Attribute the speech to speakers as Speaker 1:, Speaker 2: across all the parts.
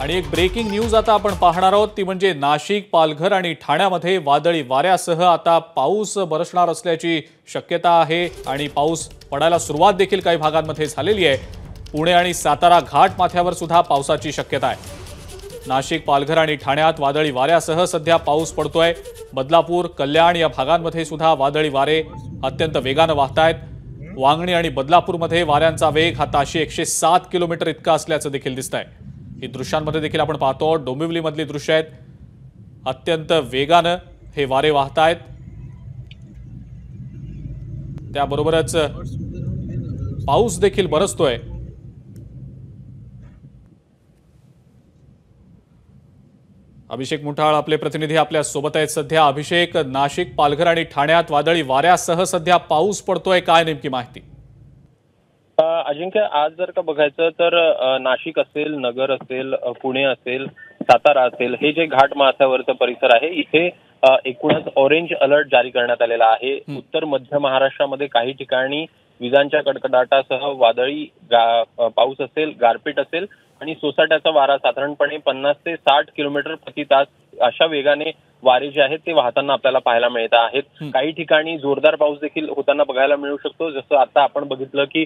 Speaker 1: आणि एक breaking news आता आपण पाहणार आहोत ती म्हणजे नाशिक, पालघर आणि ठाण्यामध्ये वादळी वाऱ्यासह आता पाऊस बरसणार असल्याची शक्यता आहे आणि पाऊस पडायला सुरुवात देखील काही भागांमध्ये झालेली आहे। पुणे आणि सातारा घाट माथ्यावर सुद्धा पावसाची शक्यता आहे। नाशिक, पालघर आणि ठाण्यात वादळी वाऱ्यासह सध्या पाऊस पडतोय। बदलापूर, कल्याण या भागांमध्ये सुद्धा वादळी वारे अत्यंत वेगाने वाहतायत। वांगणी आणि बदलापूरमध्ये वाऱ्यांचा वेग हा ताशी 107 किलोमीटर इतका असल्याचं देखील दिसतंय। ही दृश्यांमध्ये देखील आपण पाहतो डोंबिवलीमधली दृश्य आहेत। अत्यंत वेगाने हे वारे वाहतायत। त्याबरोबरच पाऊस देखील बरसतोय। अभिषेक मुठाळ आपले प्रतिनिधी आपल्या सोबत आहेत सध्या। अभिषेक, नाशिक, पालघर आणि ठाण्यात वादळी वाऱ्यासह सध्या पाऊस पडतोय, काय नेमकी माहिती?
Speaker 2: अजिंक्य, आज जर का बघायचं तर नाशिक असेल, नगर असेल, पुणे असेल, सातारा असेल, हे जे घाट माथ्यावरचा परिसर आहे इथे एकूणच ऑरेंज अलर्ट जारी करण्यात आलेला आहे। उत्तर मध्य महाराष्ट्रामध्ये काही ठिकाणी विजांच्या कडकडाटासह वादळी पाऊस असेल, गारपीट असेल आणि सोसाट्याचा वारा साधारणपणे 50 ते 60 किलोमीटर प्रति तास अशा वेगाने वारे जे आहेत ते वाहताना आपल्याला पाहायला मिळत आहेत। काही ठिकाणी जोरदार पाऊस देखील होताना बघायला मिळू शकतो। जसं आता आपण बघितलं की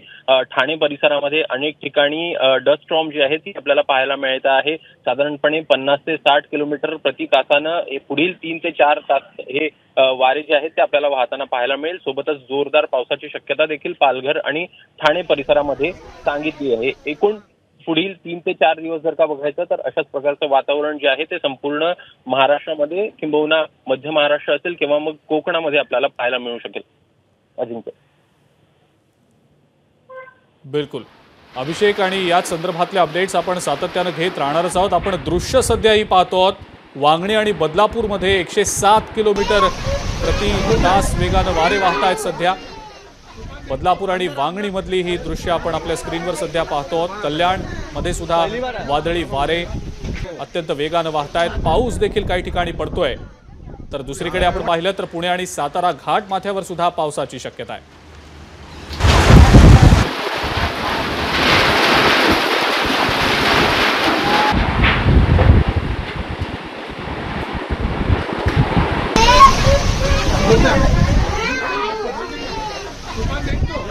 Speaker 2: ठाणे परिसरामध्ये अनेक ठिकाणी डस्ट स्टॉर्म जी आहे ती आपल्याला पाहायला मिळत आहे। साधारणपणे 50 ते 60 किलोमीटर प्रति तासानं पुढील 3 ते 4 तास हे वारे जे आहेत ते आपल्याला वाहताना पाहायला मिळेल। सोबतच जोरदार पावसाची शक्यता देखील पालघर आणि ठाणे परिसरामध्ये सांगितली आहे। एकूण पुढील 3 ते 4 दिवस जर का बघायचं तर अशाच प्रकारचं वातावरण जे आहे ते संपूर्ण महाराष्ट्रामध्ये किंबहुना मध्य महाराष्ट्र असेल किंवा मग कोकणामध्ये आपल्याला पाहायला मिळू शकेल। अजिंक्य,
Speaker 1: बिलकुल अभिषेक, आणि याच संदर्भातले अपडेट्स आपण सातत्याने घेत राहणारच आहोत। आपण दृश्य सध्याही पाहतो आहोत। वांगणी आणि बदलापूरमध्ये 107 किलोमीटर प्रति तास वेगाने वारे वाहतायत सध्या। बदलापूर आणि वांगणी मधली ही दृश्य आपण आपल्या स्क्रीनवर सध्या पाहतो आहोत। कल्याण मध्ये सुद्धा वादळी वारे अत्यंत वेगाने वाहतायत। पाऊस देखील काही ठिकाणी पडतोय। तर दुसरीकडे आपण पाहिलं तर पुणे आणि सातारा घाट माथ्यावर सुद्धा पावसाची शक्यता आहे।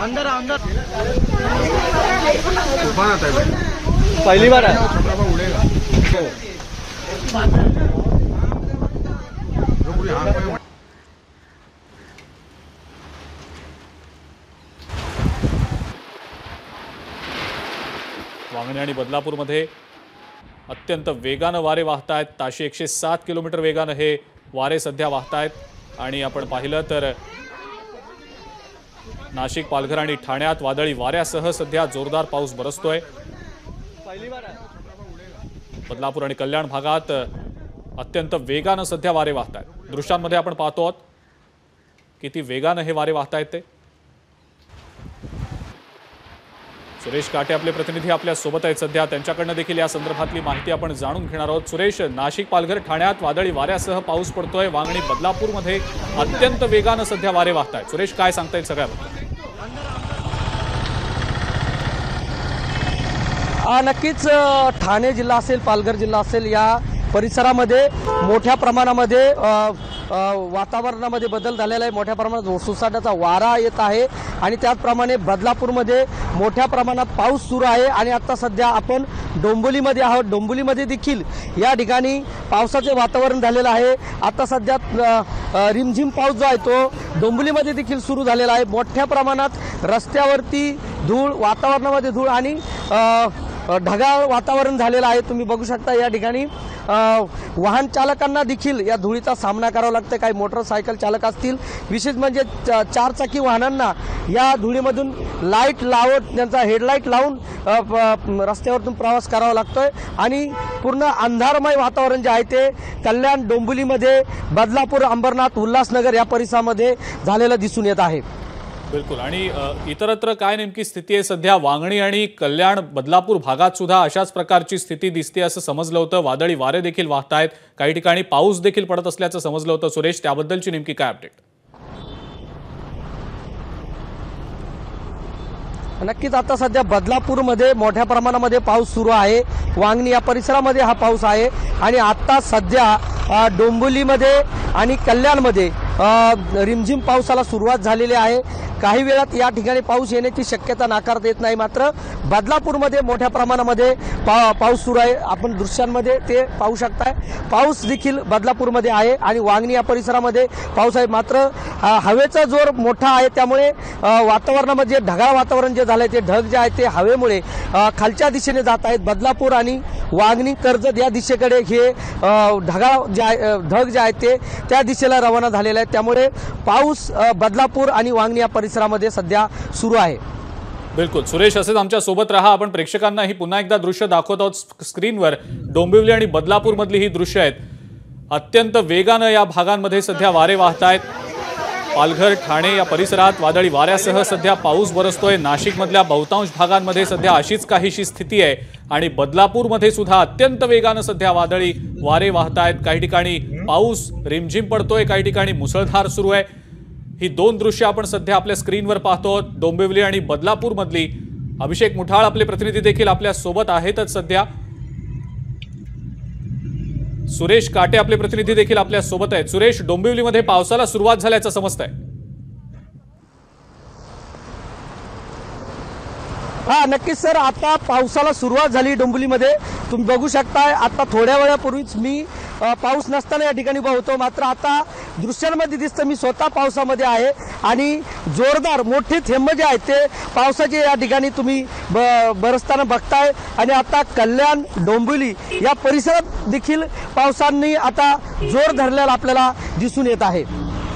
Speaker 3: अंदर अंदर तूफान आता है, पहली बार है।
Speaker 1: वांगणी आणि बदलापूरमध्ये अत्यंत वेगाने वारे वाहतायत। ताशी 107 किलोमीटर वेगाने हे वारे सध्या वाहतायत। आणि आपण पाहिलं तर नाशिक, पालघर आणि ठाण्यात वादळी वाऱ्यासह सध्या जोरदार पाऊस बरसतोय। बदलापूर आणि कल्याण भागात अत्यंत वेगाने सध्या वारे वाहतायत। दृश्यांमध्ये आपण पाहतो आहोत किती वेगाने हे वारे वाहतायत ते। सुरेश काटे आपले प्रतिनिधी आपल्या सोबत आहेत सध्या, त्यांच्याकडनं देखील या संदर्भातली माहिती आपण जाणून घेणार आहोत। सुरेश, नाशिक, पालघर, ठाण्यात वादळी वाऱ्यासह पाऊस पडतोय। वांगणी, बदलापूरमध्ये अत्यंत वेगाने सध्या वारे वाहतायत। सुरेश, काय सांगता येईल सगळ्याबद्दल?
Speaker 4: नक्कीच ठाणे जिल्हा असेल, पालघर जिल्हा असेल, या परिसरामध्ये मोठ्या प्रमाणामध्ये वातावरणामध्ये बदल झालेला आहे। मोठ्या प्रमाणात सोसाट्याचा वारा येत आहे आणि त्याचप्रमाणे बदलापूरमध्ये मोठ्या प्रमाणात पाऊस सुरू आहे। आणि आता सध्या आपण डोंबिवलीमध्ये आहोत। डोंबिवलीमध्ये देखील या ठिकाणी पावसाचे वातावरण झालेलं आहे। आता सध्या रिमझिम पाऊस जो आहे तो डोंबिवलीमध्ये देखील सुरू झालेला आहे। मोठ्या प्रमाणात रस्त्यावरती धूळ, वातावरणामध्ये धूळ आणि ढगाळ वातावरण झालेलं आहे। तुम्ही बघू शकता या ठिकाणी वाहन चालकांना देखील या धुळीचा सामना करावा लागतो। काही मोटरसायकल चालक असतील, विशेष म्हणजे 4 चाकी वाहनांना या धुळीमधून लाईट लावत, त्यांचा हेडलाईट लावून रस्त्यावरतून प्रवास करावा लागतोय। आणि पूर्ण अंधारमय वातावरण जे आहे ते कल्याण, डोंबिवलीमध्ये, बदलापूर, अंबरनाथ, उल्हासनगर या परिसरामध्ये झालेलं दिसून येत आहे।
Speaker 1: बिलकुल, आणि इतरत्र काय नेमकी स्थिती आहे सध्या? वांगणी आणि कल्याण, बदलापूर भागात सुद्धा अशाच प्रकारची स्थिती दिसते असं समजलं होतं। वादळी वारे देखील वाहतायत, काही ठिकाणी पाऊस देखील पडत असल्याचं समजलं होतं। सुरेश, त्याबद्दलची नेमकी काय अपडेट?
Speaker 4: नक्कीच आता सध्या बदलापूरमध्ये मोठ्या प्रमाणामध्ये पाऊस सुरू आहे. वांगणी या परिसरामध्ये हा पाऊस आहे आणि आता सध्या डोंबिवलीमध्ये आणि कल्याणमध्ये रिमझिम पावसाला सुरुवात झालेली आहे. काही वेळात या ठिकाणी पाऊस येण्याची शक्यता नाकारता येत नाही. मात्र बदलापूरमध्ये मोठ्या प्रमाणामध्ये पाऊस सुरू आहे. आपण दृश्यांमध्ये ते पाहू शकताय. पाऊस देखील बदलापूरमध्ये आहे आणि वांगणी या परिसरामध्ये पाऊस आहे. मात्र हवेचा जोर मोठा आहे, त्यामुळे वातावरणामध्ये ढगाळ वातावरण जे झालंय ते ढग जे आहेत ते हवेमुळे खालच्या दिशेने जात आहेत. बदलापूर आणि वांगणी कर्जत या दिशेकडे हे ढग जे आहेत ते त्या दिशेला रवाना झालेले आहेत. त्यामुळे पाऊस बदलापूर आणि वांगणी या परिसरामध्ये सध्या सुरू आहे.
Speaker 1: बिलकुल सुरेश, असेच आमच्या सोबत रहा. आपण प्रेक्षकांना ही पुन्हा एकदा दृश्य दाखवत आहोत स्क्रीनवर. डोंबिवली आणि बदलापूर मधली ही दृश्य आहेत. अत्यंत वेगानं या भागांमध्ये सध्या वारे वाहत आहेत. पालघर, ठाणे या परिसरात वादळी वाऱ्यासह सध्या पाऊस बरसतोय. नाशिकमधल्या बहुतांश भागांमध्ये सध्या अशीच काहीशी स्थिती आहे आणि बदलापूरमध्ये सुद्धा अत्यंत वेगानं सध्या वादळी वारे वाहत आहेत. काही ठिकाणी पाऊस रिमझिम पडतोय, काही ठिकाणी मुसळधार सुरू आहे. ही दोन दृश्य आपण सध्या आपल्या स्क्रीनवर पाहतो, डोंबिवली आणि बदलापूर मधली. अभिषेक मुठाळ आपले प्रतिनिधी देखील आपल्या सोबत आहेतच सध्या. सुरेश काटे आपले प्रतिनिधी देखील आपल्या सोबत आहेत. सुरेश, डोंबिवलीमध्ये पावसाला सुरुवात झाल्याचं समजतंय.
Speaker 4: हा नक्कीच सर, आता पावसाला सुरुवात झाली डोंबिवलीमध्ये. तुम्ही बघू शकताय आता थोड्या वेळापूर्वीच मी पाऊस नसताना या ठिकाणी पाहतो. मात्र आता दृश्यांमध्ये दिसतं मी स्वतः पावसामध्ये आहे आणि जोरदार मोठे थेंब जे आहेत ते पावसाचे या ठिकाणी तुम्ही बरसताना बघताय. आणि आता कल्याण, डोंबिवली या परिसरात देखील पावसाने आता जोर धरलेला आपल्याला दिसून येत आहे.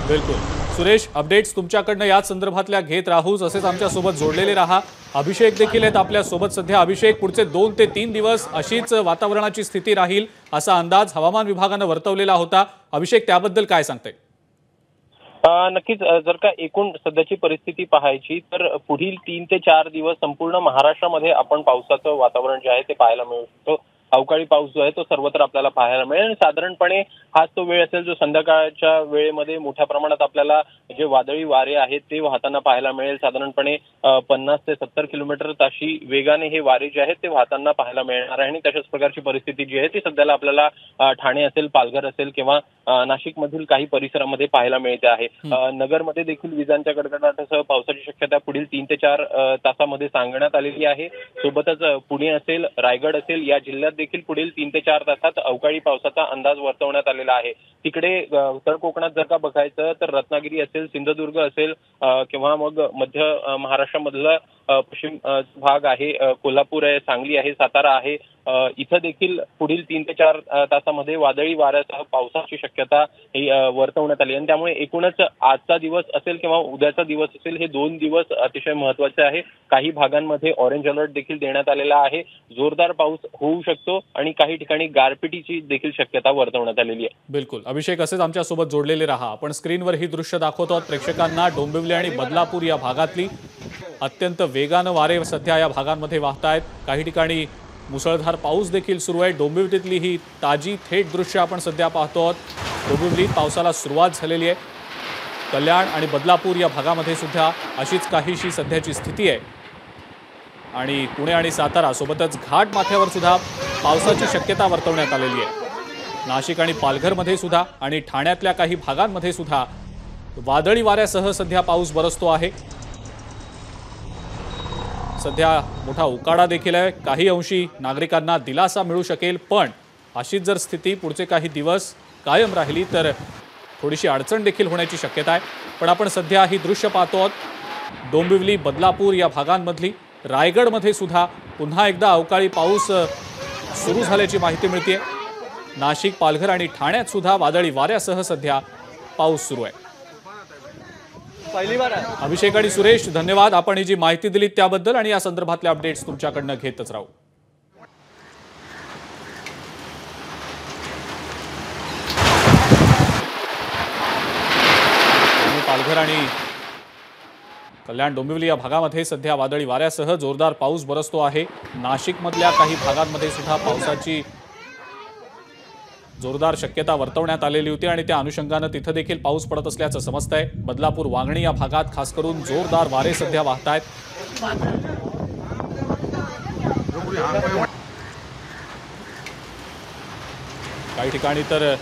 Speaker 1: बिलकुल सुरेश, अपडेट्स तुमच्याकडनं याच संदर्भातल्या घेत राहूच. असेच आमच्या सोबत जोडलेले राहा. अभिषेक देखील आहेत आपल्या सोबत सध्या. अभिषेक, पुढचे 2 ते 3 दिवस अशीच वातावरणाची स्थिती राहील असा अंदाज हवामान विभागानं वर्तवलेला होता. अभिषेक, त्याबद्दल काय सांगताय?
Speaker 2: नक्कीच जर का एकूण सध्याची परिस्थिती पाहायची तर पुढील 3 ते 4 दिवस संपूर्ण महाराष्ट्रामध्ये आपण पावसाचं वातावरण जे आहे ते पाहायला मिळू शकतो. अवकाळी पाऊस जो आहे तो सर्वत्र आपल्याला पाहायला मिळेल आणि साधारणपणे हाच तो वेळ असेल जो संध्याकाळच्या वेळेमध्ये मोठ्या प्रमाणात आपल्याला जे वादळी वारे आहेत ते वाहताना पाहायला मिळेल. साधारणपणे 50 ते 70 किलोमीटर ताशी वेगाने हे वारे जे आहेत ते वाहताना पाहायला मिळणार आहे. आणि तशाच प्रकारची परिस्थिती जी आहे ती सध्याला आपल्याला ठाणे असेल, पालघर असेल किंवा नाशिक मधील काही परिसरामध्ये पाहायला मिळते आहे. नगरमध्ये देखील विजांच्या कडकडाटासह पावसाची शक्यता पुढील 3 ते 4 तासामध्ये सांगण्यात आलेली आहे. सोबतच पुणे असेल, रायगड असेल या जिल्ह्यात देखील पुढील 3 ते 4 तासात अवकाळी पावसाचा अंदाज वर्तवण्यात आलेला आहे. तिकडे उत्तर कोकणात जर का बघायचं तर रत्नागिरी असेल, सिंधुदुर्ग असेल किंवा मग मध्य महाराष्ट्रामधला पश्चिम भाग आहे, कोल्हापूर आहे, सांगली आहे, सातारा आहे, इथं देखील पुढील 3 ते 4 तासामध्ये वादळी वाऱ्यासह पावसाची शक्यता ही वर्तवण्यात आली. आणि त्यामुळे एकूणच आजचा दिवस असेल किंवा उद्याचा दिवस असेल हे 2 दिवस अतिशय महत्वाचे आहे. काही भागांमध्ये ऑरेंज अलर्ट देखील देण्यात आलेला आहे. जोरदार पाऊस होऊ शकतो आणि काही ठिकाणी गारपिटीची देखील शक्यता वर्तवण्यात आलेली आहे.
Speaker 1: बिलकुल अभिषेक, असेच आमच्या सोबत जोडलेले राहा. आपण स्क्रीनवर ही दृश्य दाखवतो प्रेक्षकांना. डोंबिवली आणि बदलापूर या भागातली अत्यंत वेगानं वारे सध्या या भागांमध्ये वाहत आहेत. काही ठिकाणी मुसळधार पाऊस देखील सुरू आहे. डोंबिवलीतली ही ताजी थेट दृश्य आपण सध्या पाहतो आहोत. डोंबिवलीत पावसाला सुरुवात झालेली आहे. कल्याण आणि बदलापूर या भागामध्ये सुद्धा अशीच काहीशी सध्याची स्थिती आहे. आणि पुणे आणि सातारा सोबतच घाट माथ्यावर सुद्धा पावसाची शक्यता वर्तवण्यात आलेली आहे. नाशिक आणि पालघरमध्ये सुद्धा आणि ठाण्यातल्या काही भागांमध्ये सुद्धा वादळी वाऱ्यासह सध्या पाऊस बरसतो आहे. सध्या मोठा उकाडा देखील आहे. काही अंशी नागरिकांना दिलासा मिळू शकेल, पण अशीच जर स्थिती पुढचे काही दिवस कायम राहिली तर थोडीशी अडचण देखील होण्याची शक्यता आहे. पण आपण सध्या ही दृश्य पाहतो आहोत डोंबिवली, बदलापूर या भागांमधली. रायगडमध्ये सुद्धा पुन्हा एकदा अवकाळी पाऊस सुरू झाल्याची माहिती मिळते. नाशिक, पालघर आणि ठाण्यात सुद्धा वादळी वाऱ्यासह सध्या पाऊस सुरू आहे.
Speaker 3: पहिली बार आहे.
Speaker 1: अभिषेक आणि सुरेश, धन्यवाद. आपण ही जी माहिती दिली त्याबद्दल आणि या संदर्भातले अपडेट्स तुमच्याकडनं घेतच राहू. पालघर आणि कल्याण, डोंबिवली या भागामध्ये सध्या वादळी वाऱ्यासह जोरदार पाऊस बरसतो आहे. नाशिकमधल्या काही भागांमध्ये सुद्धा पावसाची जोरदार शक्यता वर्तवण्यात आलेली होती आणि त्या अनुषंगानं तिथं देखील पाऊस पडत असल्याचं समजतंय. बदलापूर, वांगणी या भागात खास करून जोरदार वारे सध्या वाहत आहेत. काही ठिकाणी तर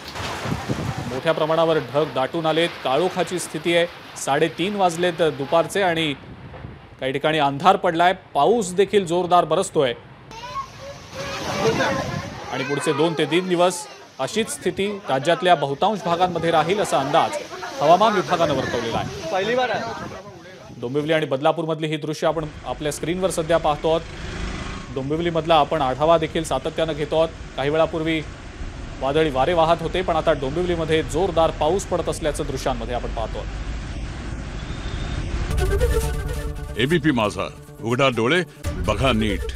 Speaker 1: मोठ्या प्रमाणावर ढग दाटून आलेत, काळोखाची स्थिती आहे। 3:30 वाजलेत दुपारचे आणि काही ठिकाणी अंधार पडलाय, पाऊस देखील जोरदार बरसतोय आणि पुढचे 2 ते 3 दिवस अशीच स्थिती राज्यातल्या बहुतांश भागांमध्ये राहील असा अंदाज हवामान विभागानं वर्तवलेला आहे।
Speaker 3: पहिली बार आहे।
Speaker 1: डोंबिवली आणि बदलापूरमधली ही दृश्य आपण आपल्या स्क्रीनवर सध्या पाहतो आहोत। डोंबिवलीमधला आपण आढावा देखील सातत्यानं घेतो आहोत। काही वेळापूर्वी वादळी वारे वाहत होते, पण आता डोंबिवलीमध्ये जोरदार पाऊस पडत असल्याचं दृश्यांमध्ये आपण पाहतो आहोत।
Speaker 5: एबीपी माझा, उघडा डोळे बघा नीट।